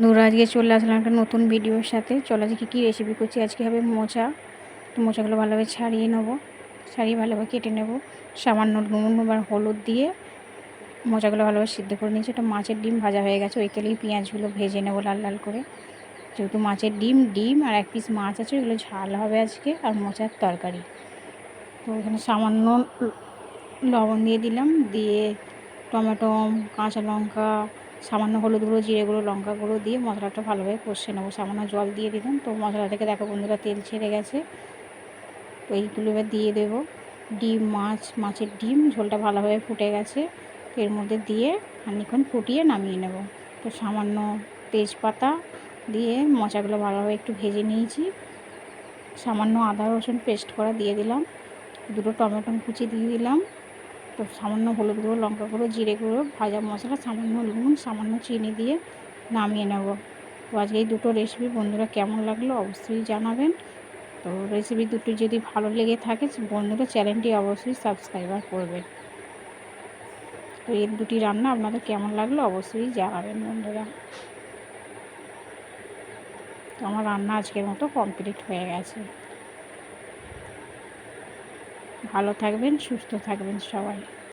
বন্ধুরা, আজকে চলে আসলাম একটা নতুন ভিডিওর সাথে। চলো আজকে কী রেসিপি করছি। আজকে হবে মোচা। তো মোচাগুলো ভালোভাবে ছাড়িয়ে নেবো, ছাড়িয়ে ভালোভাবে কেটে নেব। সামান্য নুন আর হলুদ দিয়ে মোচাগুলো ভালোভাবে সিদ্ধ করে নিয়েছি। একটা মাছের ডিম ভাজা হয়ে গেছে, ওই তেলেই পেঁয়াজগুলো ভেজে নেবো লাল লাল করে। যেহেতু মাছের ডিম আর এক পিস মাছ আছে, ওইগুলো ঝাল হবে আজকে, আর মোচার তরকারি। তো এখানে সামান্য লবণ দিয়ে দিলাম, দিয়ে টমেটো, কাঁচা লঙ্কা, সামান্য হলুদ গুঁড়ো, জিরে গুঁড়ো, লঙ্কা গুঁড়ো দিয়ে মশলাটা ভালোভাবে কষে নেবো। সামান্য জল দিয়ে দিলাম। তো মশলা থেকে দেখো বন্ধুরা তেল ছেড়ে গেছে। তো এইগুলো এবার দিয়ে দেবো। মাছের ডিম ঝোলটা ভালোভাবে ফুটে গেছে। তো এর মধ্যে দিয়ে খানিকক্ষণ ফুটিয়ে নামিয়ে নেব। তো সামান্য তেজপাতা দিয়ে মোচাগুলো ভালোভাবে একটু ভেজে নিয়েছি। সামান্য আদা রসুন পেস্ট করা দিয়ে দিলাম। দুটো টমেটো কুচি দিয়ে দিলাম। তো সামান্য হলুদ গুঁড়ো, লঙ্কা গুঁড়ো, জিরে গুঁড়ো, ভাজা মশলা, সামান্য নুন, সামান্য চিনি দিয়ে নামিয়ে নেব। তো আজকে এই দুটো রেসিপি বন্ধুরা কেমন লাগলো অবশ্যই জানাবেন। তো রেসিপি দুটো যদি ভালো লেগে থাকে বন্ধুরা চ্যানেলটি অবশ্যই সাবস্ক্রাইবার করবেন। তো এই দুটি রান্না আপনাদের কেমন লাগলো অবশ্যই জানাবেন বন্ধুরা। তো আমার রান্না আজকের মতো কমপ্লিট হয়ে গেছে। ভালো থাকবেন, সুস্থ থাকবেন সবাই।